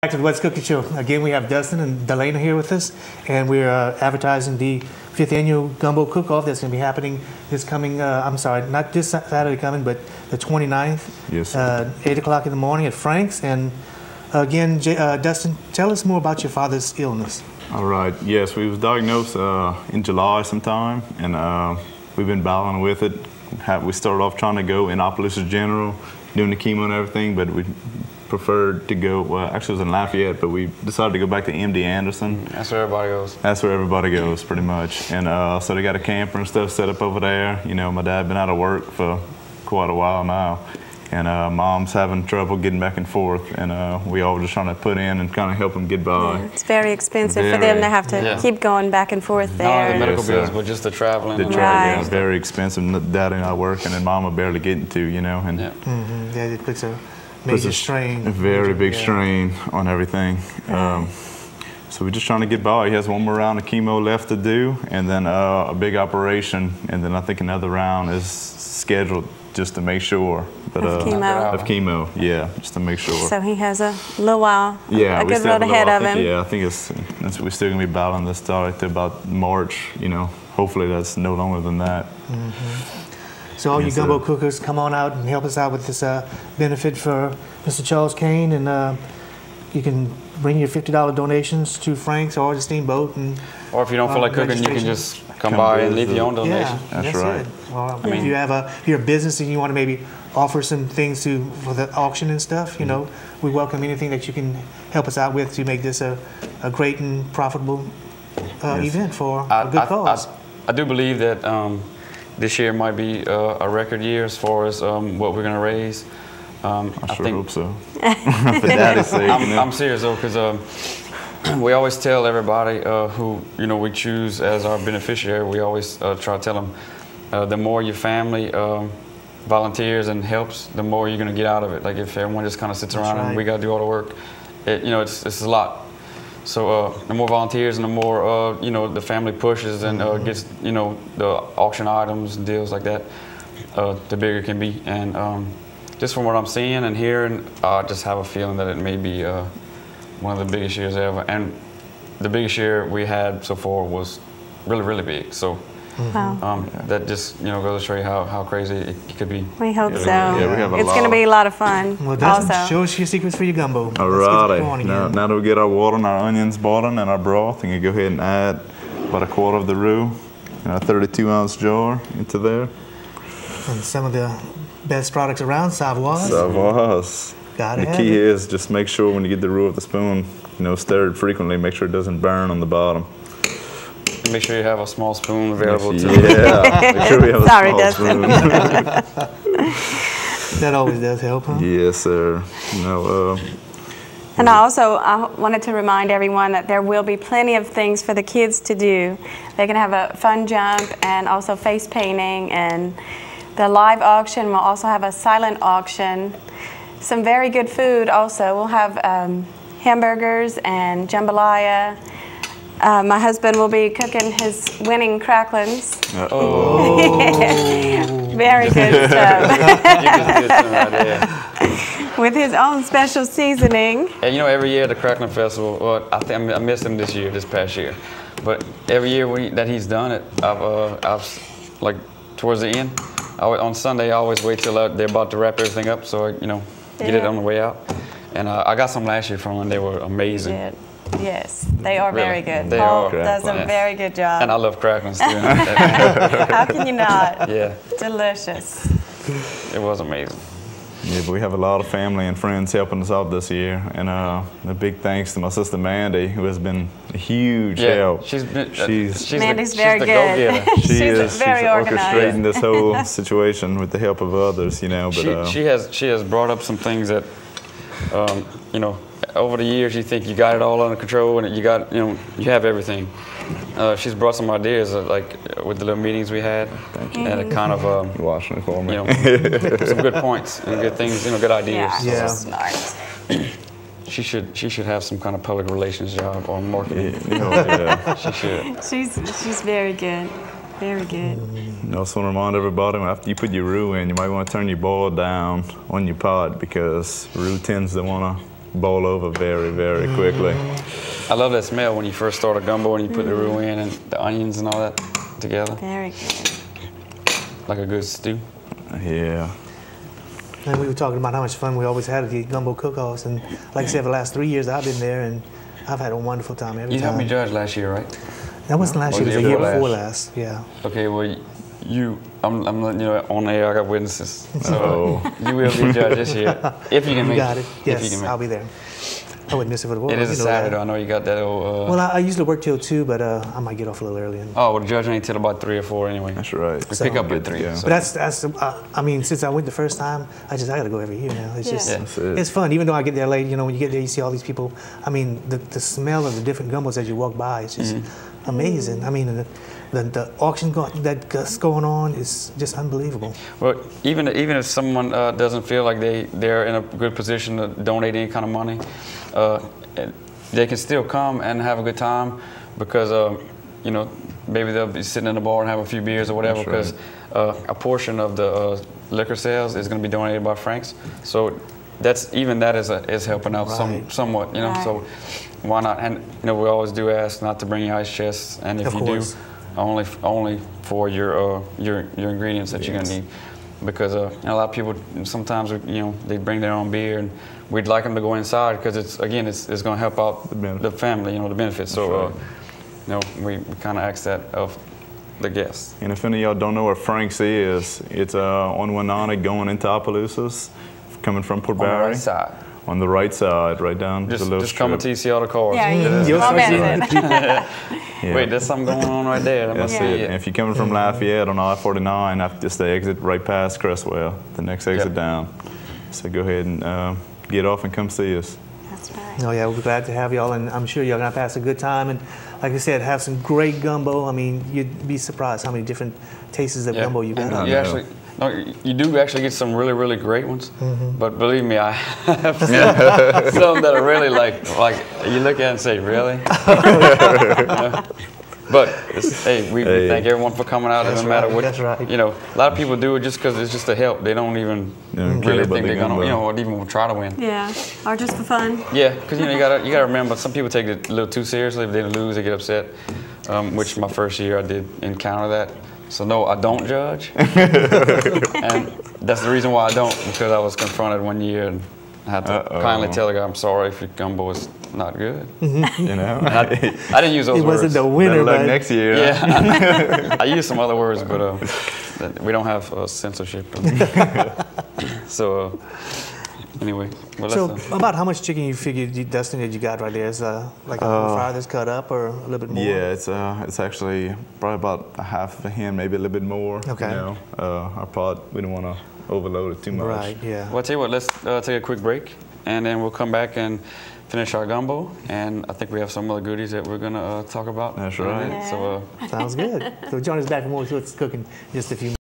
Back to the What's Cooking Show. Again, we have Dustin and Delana here with us, and we're advertising the 5th annual Gumbo Cook-Off that's going to be happening this coming, I'm sorry, not this Saturday coming, but the 29th. Yes. 8 o'clock in the morning at Frank's. And again, Dustin, tell us more about your father's illness. All right. Yes, we was diagnosed in July sometime, and we've been battling with it. We started off trying to go in Appalachia General, doing the chemo and everything, but we preferred to go, well, actually it was in Lafayette, but we decided to go back to MD Anderson. That's where everybody goes. That's where everybody goes, pretty much. And so they got a camper and stuff set up over there. You know, my dad been out of work for quite a while now, and mom's having trouble getting back and forth, and we all just trying to put in and kind of help them get by. Yeah, it's very expensive for them to have to keep going back and forth there. Not only the medical bills, but just the traveling. The travel is very expensive. Daddy not working, and mama barely getting to, you know. And yeah, it puts a major strain. A very big strain on everything. So we're just trying to get by. He has one more round of chemo left to do, and then a big operation, and then I think another round is scheduled just to make sure that of chemo, yeah, just to make sure. So he has a little while, yeah, a good road ahead of him. Yeah, I think we're still gonna be battling this to about March. You know, hopefully that's no longer than that. So all you gumbo cookers, come on out and help us out with this benefit for Mr. Charles Kane, and you can bring your $50 donations to Frank's or the Steamboat. Or if you don't feel like cooking, you can just come by and leave your own donation. Yeah, that's right. Well, I mean, if you have you're a business and you want to maybe offer some things for the auction and stuff, you know, we welcome anything that you can help us out with to make this a great and profitable event for a good cause. I do believe that this year might be a record year as far as what we're going to raise. I sure hope so. For Daddy's sake, I'm serious though, because we always tell everybody who we choose as our beneficiary. We always try to tell them the more your family volunteers and helps, the more you're going to get out of it. Like if everyone just kind of sits around and we got to do all the work, it's a lot. So the more volunteers and the more the family pushes and gets the auction items and deals like that, the bigger it can be. And just from what I'm seeing and hearing, I just have a feeling that it may be one of the biggest years ever. And the biggest year we had so far was really, really big. So that just goes to show you how crazy it could be. We hope so. Yeah, we have it's going to be a lot of fun. Well, Dustin, show us your secrets for your gumbo. All righty. Now that we get our water and our onions boiling and our broth, you can go ahead and add about a quarter of the roux in a 32-ounce jar into there. And some of the best products around, Savoirs. Savoirs. The key is just make sure when you get the roux with the spoon, stir it frequently. Make sure it doesn't burn on the bottom. Make sure you have a small spoon available too. Yeah, make sure we have a small spoon. That always does help, huh? Yes, sir. And I wanted to remind everyone that there will be plenty of things for the kids to do. They can have a fun jump and also face painting, and the live auction will also have a silent auction. Some very good food also. We'll have hamburgers and jambalaya. My husband will be cooking his winning cracklins. Very good stuff. With his own special seasoning. And every year at the Cracklin Festival, well, I missed him this past year, but every year that he's done it, I've like towards the end, on Sunday I always wait till they're about to wrap everything up, so I get it on the way out. And I got some last year from them. They were amazing. Yes, they are very good. They Paul are. does a very good job. And I love cracklins too. How can you not? Yeah. Delicious. It was amazing. Yeah, but we have a lot of family and friends helping us out this year, and a big thanks to my sister Mandy, who has been a huge help. Mandy's very good. She's very organized. Orchestrating this whole situation with the help of others, But she has brought up some things that, over the years you think you got it all under control and you have everything. She's brought some ideas like with the little meetings we had, and it kind of watching it for me. Some good points and good things, good ideas. Yeah, so smart. She should have some kind of public relations job or marketing. She should. She's very good. Very good. I also want to remind everybody, after you put your roux in, you might want to turn your boil down on your pot, because roux tends to want to boil over very, very quickly. I love that smell when you first start a gumbo and you put the roux in and the onions and all that together. Very good. Like a good stew. Yeah. And we were talking about how much fun we always had at the gumbo cook-offs, and like I said, for the last 3 years I've been there, and I've had a wonderful time every You time. helped me judge last year, right? That wasn't last year, it was the year before last. Yeah. Okay, well, I'm letting you know on air, I got witnesses. So you will be judged this year. If you can make You got it. If you Yes, can make I'll be there. I wouldn't miss it for the world. It is a you know Saturday, that. I know you got that old... Well, I usually work till 2, but I might get off a little early. And, Oh, well, the judge ain't till about 3 or 4 anyway. That's right. We pick up at 3. Yeah. So. But that's I mean, since I went the first time, I got to go every year now. It's just, Yeah. That's it. it's fun. Even though I get there late, you know, when you get there, you see all these people. I mean, the smell of the different gumbos as you walk by, it's just amazing. I mean, the auction that's going on is just unbelievable. Well, even if someone doesn't feel like they're in a good position to donate any kind of money, they can still come and have a good time because you know, maybe they'll be sitting in the bar and have a few beers or whatever. That's Because a portion of the liquor sales is going to be donated by Frank's, so that is helping out Right. somewhat. You know, Right. so why not? And you know, we always do ask not to bring your ice chests, and if Of you course. do, only for your ingredients that you're gonna need, because and a lot of people sometimes they bring their own beer, and we'd like them to go inside because it's gonna help out the family, the benefits. So we kind of ask that of the guests. And if any of y'all don't know where Frank's is, it's on Winona going into Opelousas, coming from Port On the Barry. right side. On the right side, right down the little Just come and strip. see all the cars. Yeah, Yes. you won't miss it. Yeah. Wait, there's something going on right there. That That's must be it. it. And if you're coming from Lafayette on I-49, after just the exit right past Crestwell, the next exit Yep. down. So go ahead and get off and come see us. That's right. Oh yeah, we're glad to have y'all, and I'm sure y'all gonna pass a good time. And like I said, have some great gumbo. I mean, you'd be surprised how many different tastes of gumbo you got. And out you there. actually, no, you do actually get some really, really great ones. But believe me, I have some that are really like you look at it and say, really? But hey, we thank everyone for coming out. It doesn't matter what. That's right. A lot of people do it just because it's just a help. They don't even don't care really about think the they're gonna, gumbo. or even try to win. Yeah, or just for fun. Yeah, because you gotta remember, some people take it a little too seriously. If they lose, they get upset. Which my first year I did encounter that. So no, I don't judge, and that's the reason why I don't, because I was confronted one year and I had to kindly tell the guy, I'm sorry if your gumbo is not good. You know? I didn't use those It words. wasn't the Better winner, luck but next year. Yeah, I used some other words, but we don't have censorship. So anyway, well, so that's about how much chicken you figured, Dustin, that you got right there? Is like a fry that's cut up, or a little bit more? Yeah, it's actually probably about a half of a hen, maybe a little bit more. Okay. Our pot, we don't want to overload it too much. Right. Yeah. Well, I'll tell you what, let's take a quick break, and then we'll come back and finish our gumbo. And I think we have some other goodies that we're going to talk about. That's in a right. minute. So Sounds good. So join us back for more What's Cooking in just a few minutes.